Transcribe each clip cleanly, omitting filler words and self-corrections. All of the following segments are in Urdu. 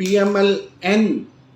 PMLN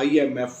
IMF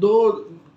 2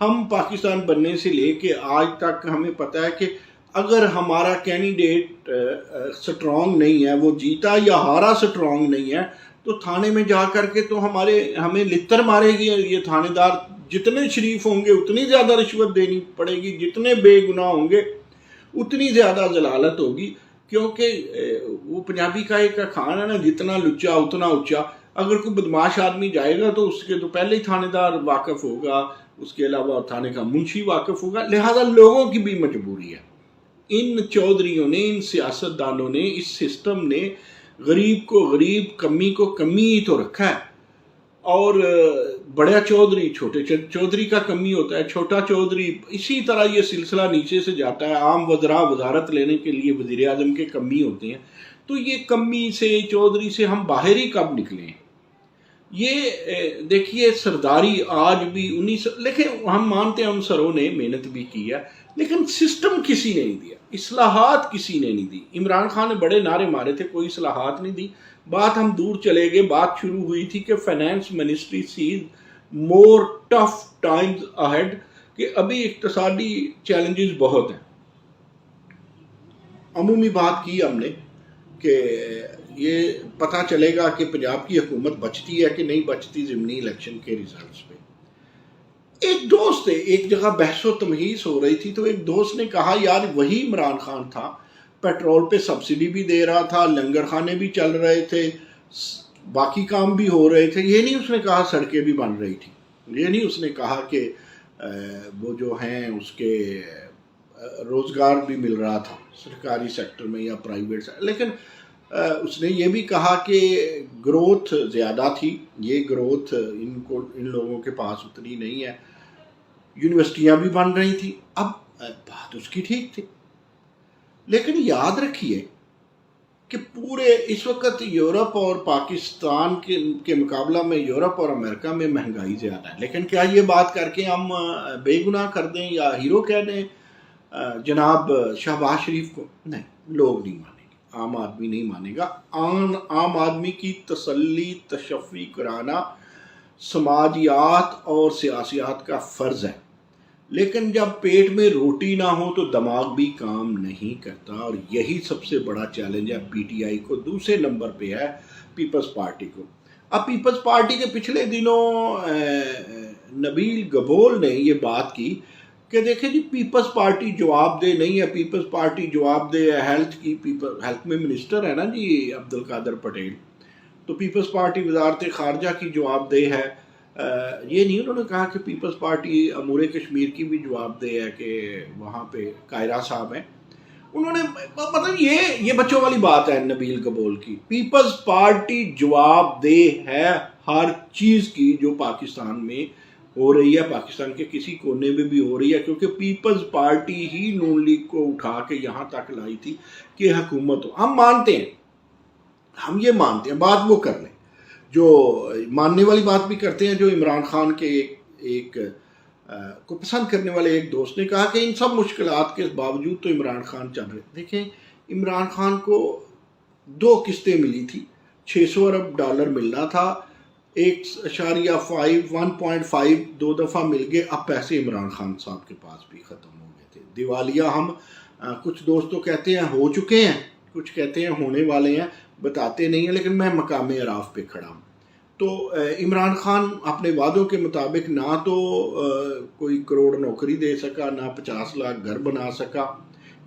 ہم پاکستان بننے سے لے کے آج تک ہمیں پتہ ہے کہ اگر ہمارا کینڈیڈیٹ سٹرونگ نہیں ہے، وہ جیتا یا ہارا سٹرونگ نہیں ہے، تو تھانے میں جا کر کے تو ہمیں لتر مارے گی یہ تھانے دار. جتنے شریف ہوں گے اتنی زیادہ رشوت دینی پڑے گی، جتنے بے گناہ ہوں گے اتنی زیادہ ضلالت ہوگی. کیونکہ وہ پنجابی کا ایک کھان ہے نا، جتنا لچا اتنا اونچا. اگر کوئی بدماش آدمی جائے گا تو اس کے تو پہلے ہی تھانے دار واقف ہوگا، اس کے علاوہ تھانے کا منشی واقف ہوگا. لہذا لوگوں کی بھی مجبوری ہے. ان چودھریوں نے، ان سیاستدانوں نے، اس سسٹم نے غریب کو غریب، کمی کو کمی ہی تو رکھا ہے. اور بڑا چودھری چھوٹے چودھری کا کمی ہوتا ہے، چھوٹا چودھری. اسی طرح یہ سلسلہ نیچے سے جاتا ہے. عام وزراء وزارت لینے کے لیے وزیر اعظم کے کمی ہوتے ہیں. تو یہ کمی سے، چودھری سے ہم باہر ہی کب نکلیں؟ یہ دیکھیے سرداری آج بھی لیکن ہم مانتے ہیں ان سروں نے محنت بھی کی ہے، لیکن سسٹم کسی نے نہیں دیا، اصلاحات کسی نے نہیں دی. عمران خان نے بڑے نعرے مارے تھے، کوئی اصلاحات نہیں دی. بات ہم دور چلے گئے، بات شروع ہوئی تھی کہ فائنانس منسٹری سیز مور ٹف ٹائمز اہیڈ، کہ ابھی اقتصادی چیلنجز بہت ہیں. عمومی بات کی ہم نے کہ یہ پتہ چلے گا کہ پنجاب کی حکومت بچتی ہے کہ نہیں بچتی ضمنی الیکشن کے ریزلٹس پہ. ایک دوست ہے، ایک جگہ بحث و تمہیز ہو رہی تھی تو ایک دوست نے کہا یار وہی عمران خان تھا، پیٹرول پہ سبسڈی بھی دے رہا تھا، لنگر خانے بھی چل رہے تھے، باقی کام بھی ہو رہے تھے. یہ نہیں اس نے کہا سڑکیں بھی بن رہی تھی، یہ نہیں اس نے کہا کہ وہ جو ہیں اس کے روزگار بھی مل رہا تھا سرکاری سیکٹر میں یا پرائیویٹ سیکٹر. لیکن اس نے یہ بھی کہا کہ گروتھ زیادہ تھی. یہ گروتھ ان لوگوں کے پاس اتنی نہیں ہے. یونیورسٹیاں بھی بن رہی تھی. اب بات اس کی ٹھیک تھی، لیکن یاد رکھیے کہ پورے اس وقت یورپ اور پاکستان کے مقابلہ میں یورپ اور امریکہ میں مہنگائی زیادہ ہے. لیکن کیا یہ بات کر کے ہم بے گناہ کر دیں یا ہیرو کہہ دیں جناب شہباز شریف کو؟ نہیں، لوگ نہیں مانیں گے، عام آدمی نہیں مانے گا. عام آدمی کی تسلی تشفی کرانا سماجیات اور سیاسیات کا فرض ہے. لیکن جب پیٹ میں روٹی نہ ہو تو دماغ بھی کام نہیں کرتا، اور یہی سب سے بڑا چیلنج ہے پی ٹی آئی کو. دوسرے نمبر پہ ہے پیپلز پارٹی کو. اب پیپلز پارٹی کے پچھلے دنوں نبیل گبول نے یہ بات کی کہ دیکھیں جی پیپلز پارٹی جواب دہ نہیں ہے، پیپلز پارٹی جواب دہ ہے ہیلتھ کی. ہیلتھ میں منسٹر ہے نا جی عبد القادر پٹیل، تو پیپلز پارٹی وزارت خارجہ کی جواب دہ ہے. یہ نہیں انہوں نے کہا کہ پیپلز پارٹی امور کشمیر کی بھی جواب دہ ہے کہ وہاں پہ قاہرہ صاحب ہیں. انہوں نے مطلب یہ بچوں والی بات ہے نبیل گبول کی. پیپلز پارٹی جواب دہ ہے ہر چیز کی جو پاکستان میں ہو رہی ہے، پاکستان کے کسی کونے میں بھی ہو رہی ہے، کیونکہ پیپلز پارٹی ہی نون لیگ کو اٹھا کے یہاں تک لائی تھی کہ حکومت ہو. ہم مانتے ہیں، ہم یہ مانتے ہیں، بات وہ کر لیں جو ماننے والی بات بھی کرتے ہیں. جو عمران خان کے ایک کو پسند کرنے والے ایک دوست نے کہا کہ ان سب مشکلات کے باوجود تو عمران خان چل رہے. دیکھیں عمران خان کو 2 قسطیں ملی تھی، $600 ارب ملنا تھا، 1.5 2 دفعہ مل گئے. اب پیسے عمران خان صاحب کے پاس بھی ختم ہو گئے تھے. دیوالیہ ہم کچھ دوست تو کہتے ہیں ہو چکے ہیں، کچھ کہتے ہیں ہونے والے ہیں، بتاتے نہیں ہیں. لیکن میں مقام اعراف پہ کھڑا ہوں. تو عمران خان اپنے وعدوں کے مطابق نہ تو کوئی کروڑ نوکری دے سکا، نہ 50 لاکھ گھر بنا سکا.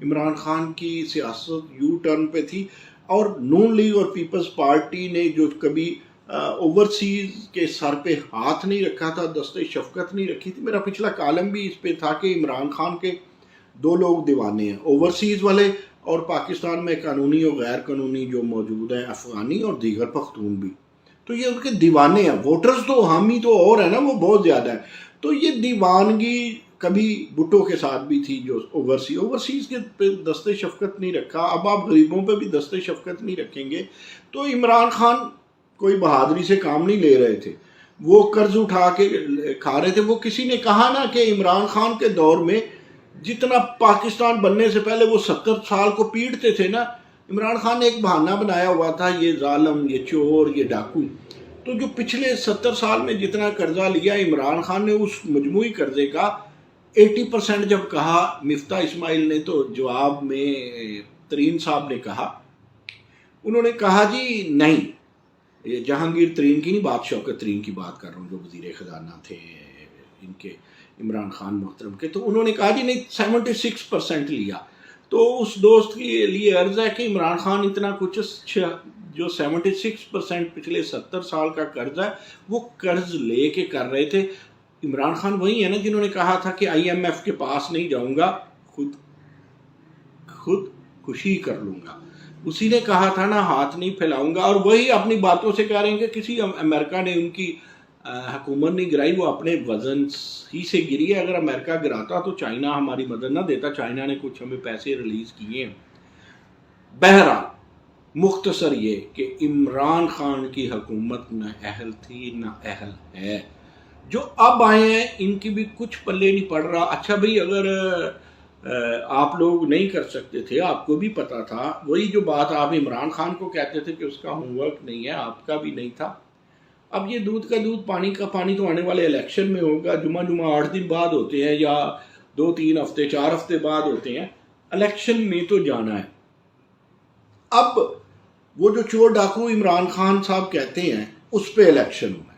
عمران خان کی سیاست یو ٹرن پہ تھی، اور نون لیگ اور پیپلز پارٹی نے جو کبھی اوورسیز کے سر پہ ہاتھ نہیں رکھا تھا، دست شفقت نہیں رکھی تھی. میرا پچھلا کالم بھی اس پہ تھا کہ عمران خان کے 2 لوگ دیوانے ہیں، اوورسیز والے اور پاکستان میں قانونی اور غیر قانونی جو موجود ہیں، افغانی اور دیگر پختون بھی. تو یہ ان کے دیوانے ہیں. ووٹرز تو حامی تو اور ہے نا، وہ بہت زیادہ ہے. تو یہ دیوانگی کبھی بھٹو کے ساتھ بھی تھی جو اوورسیز کے پہ دست شفقت نہیں رکھا. اب آپ غریبوں پہ بھی دست شفقت نہیں رکھیں گے. تو عمران خان کوئی بہادری سے کام نہیں لے رہے تھے، وہ قرض اٹھا کے کھا رہے تھے. وہ کسی نے کہا نا کہ عمران خان کے دور میں جتنا پاکستان بننے سے پہلے وہ 70 سال کو پیٹتے تھے نا، عمران خان نے ایک بہانہ بنایا ہوا تھا، یہ ظالم، یہ چور، یہ ڈاکو. تو جو پچھلے 70 سال میں جتنا قرضہ لیا عمران خان نے، اس مجموعی قرضے کا 80% جب کہا مفتاح اسماعیل نے، تو جواب میں ترین صاحب نے کہا، انہوں نے کہا جی نہیں، یہ جہانگیر ترین کی نہیں بات، شوکت ترین کی بات کر رہا ہوں جو وزیر خزانہ تھے ان کے، عمران خان محترم کے، تو انہوں نے کہا جی نہیں 76% لیا۔ تو اس دوست کے لیے عرض ہے کہ عمران خان اتنا کچھ جو 76% پچھلے 70 سال کا قرض ہے وہ قرض لے کے کر رہے تھے۔ عمران خان وہی ہے نا جنہوں نے کہا تھا کہ IMF کے پاس نہیں جاؤں گا، خود کشی کر لوں گا، اسی نے کہا تھا نا ہاتھ نہیں پھیلاؤں گا، اور وہی اپنی باتوں سے کہہ رہے ہیں کہ کسی امریکہ نے ان کی حکومت نہیں گرائی، وہ اپنے وزن ہی سے گری ہے۔ اگر امریکہ گراتا تو چائنا ہماری مدد نہ دیتا، چائنا نے کچھ ہمیں پیسے ریلیز کیے ہیں۔ بہرحال مختصر یہ کہ عمران خان کی حکومت نہ اہل تھی نہ اہل ہے، جو اب آئے ہیں ان کی بھی کچھ پلے نہیں پڑ رہا۔ اچھا بھئی، اگر آپ لوگ نہیں کر سکتے تھے، آپ کو بھی پتا تھا، وہی جو بات آپ عمران خان کو کہتے تھے کہ اس کا ہوم ورک نہیں ہے، آپ کا بھی نہیں تھا۔ اب یہ دودھ کا دودھ پانی کا پانی تو آنے والے الیکشن میں ہوگا، جمعہ 8 دن بعد ہوتے ہیں یا 2-3 ہفتے 4 ہفتے بعد ہوتے ہیں، الیکشن میں تو جانا ہے۔ اب وہ جو چور ڈاکو عمران خان صاحب کہتے ہیں اس پہ الیکشن ہونا ہے،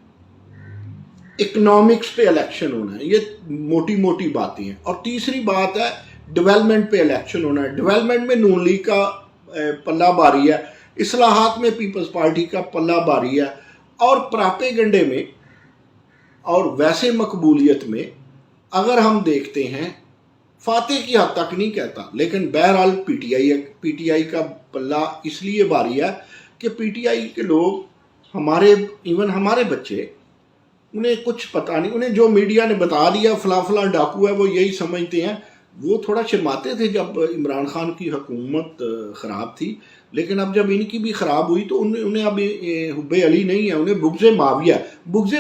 اکنامکس پہ الیکشن ہونا ہے، یہ موٹی موٹی باتیں ہیں۔ اور تیسری بات ہے ڈیولپمنٹ پہ الیکشن ہونا ہے۔ ڈیولپمنٹ میں نون لیگ کا پلہ باری ہے، اصلاحات میں پیپلز پارٹی کا پلہ باری ہے، اور پراپیگنڈے میں اور ویسے مقبولیت میں اگر ہم دیکھتے ہیں فاتح کی حد تک نہیں کہتا، لیکن بہرحال پی ٹی آئی کا پلہ اس لیے باری ہے کہ پی ٹی آئی کے لوگ ایون ہمارے بچے، انہیں کچھ پتہ نہیں، انہیں جو میڈیا نے بتا دیا فلاں فلاں ڈاکو ہے وہ یہی سمجھتے ہیں۔ وہ تھوڑا شرماتے تھے جب عمران خان کی حکومت خراب تھی، لیکن اب جب ان کی بھی خراب ہوئی تو انہیں اب حب علی نہیں ہے، انہیں بغض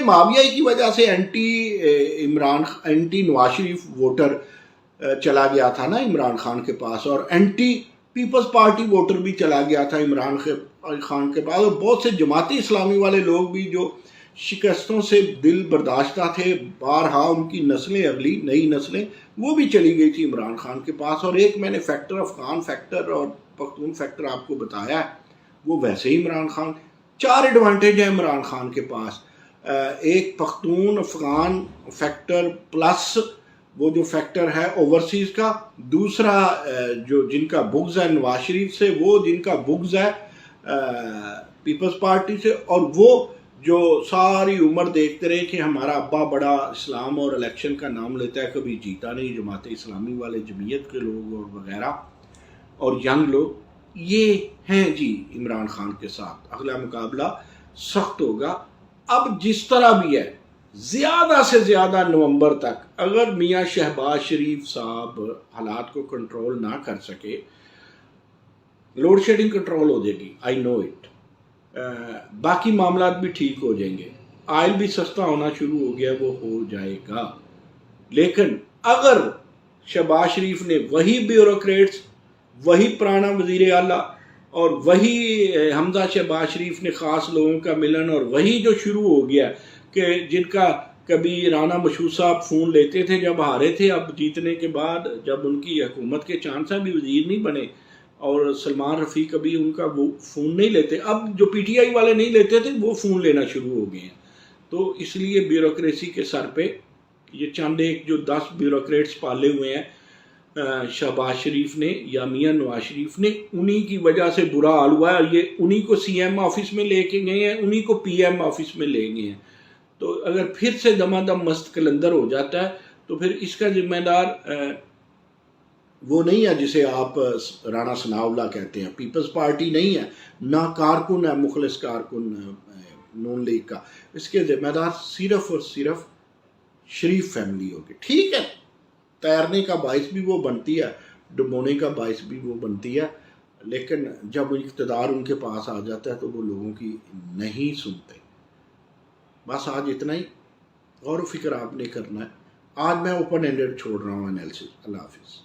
معاویہ کی وجہ سے اینٹی نواز شریف ووٹر چلا گیا تھا نا عمران خان کے پاس، اور اینٹی پیپلز پارٹی ووٹر بھی چلا گیا تھا عمران خان کے پاس، اور بہت سے جماعت اسلامی والے لوگ بھی جو شکستوں سے دل برداشتہ تھے، بارہا ان کی نسلیں، اگلی نئی نسلیں وہ بھی چلی گئی تھی عمران خان کے پاس۔ اور ایک میں نے فیکٹر، افغان فیکٹر اور پختون فیکٹر آپ کو بتایا ہے، وہ ویسے ہی عمران خان، 4 ایڈوانٹیج ہیں عمران خان کے پاس، ایک پختون افغان فیکٹر پلس وہ جو فیکٹر ہے اوورسیز کا، دوسرا جو جن کا بغض ہے نواز شریف سے، وہ جن کا بغض ہے پیپلز پارٹی سے، اور وہ جو ساری عمر دیکھتے رہے کہ ہمارا ابا بڑا اسلام اور الیکشن کا نام لیتا ہے، کبھی جیتا نہیں، جماعت اسلامی والے، جمعیت کے لوگ اور وغیرہ اور ینگ لوگ، یہ ہیں جی عمران خان کے ساتھ اگلا مقابلہ سخت ہوگا۔ اب جس طرح بھی ہے، زیادہ سے زیادہ نومبر تک اگر میاں شہباز شریف صاحب حالات کو کنٹرول نہ کر سکے، لوڈ شیڈنگ کنٹرول ہو جائے گی، آئی نو اٹ، باقی معاملات بھی ٹھیک ہو جائیں گے، آئل بھی سستا ہونا شروع ہو گیا، وہ ہو جائے گا۔ لیکن اگر شہباز شریف نے وہی بیوروکریٹس، وہی پرانا وزیر اعلیٰ اور وہی حمزہ شہباز شریف نے خاص لوگوں کا ملن، اور وہی جو شروع ہو گیا کہ جن کا کبھی رانا مشہور صاحب فون لیتے تھے جب ہارے تھے، اب جیتنے کے بعد جب ان کی حکومت کے چانس ہیں بھی وزیر نہیں بنے، اور سلمان رفیع کبھی ان کا وہ فون نہیں لیتے، اب جو پی ٹی آئی والے نہیں لیتے تھے وہ فون لینا شروع ہو گئے ہیں۔ تو اس لیے بیوروکریسی کے سر پہ یہ چند ایک جو 10 بیوروکریٹس پالے ہوئے ہیں شہباز شریف نے یا میاں نواز شریف نے، انہی کی وجہ سے برا حال ہوا ہے، اور یہ انہی کو سی ایم آفس میں لے کے گئے ہیں، انہی کو پی ایم آفس میں لے گئے ہیں۔ تو اگر پھر سے دما دم مست قلندر ہو جاتا ہے تو پھر اس کا ذمہ دار وہ نہیں ہے جسے آپ رانا ثناء اللہ کہتے ہیں، پیپلز پارٹی نہیں ہے، نہ کارکن ہے مخلص کارکن نون لیگ کا، اس کے ذمہ دار صرف اور صرف شریف فیملی ہوگی۔ ٹھیک ہے، تیرنے کا باعث بھی وہ بنتی ہے، ڈبونے کا باعث بھی وہ بنتی ہے، لیکن جب اقتدار ان کے پاس آ جاتا ہے تو وہ لوگوں کی نہیں سنتے۔ بس آج اتنا ہی، غور و فکر آپ نے کرنا ہے۔ آج میں اوپن اینڈڈ چھوڑ رہا ہوں انالیسس۔ اللہ حافظ۔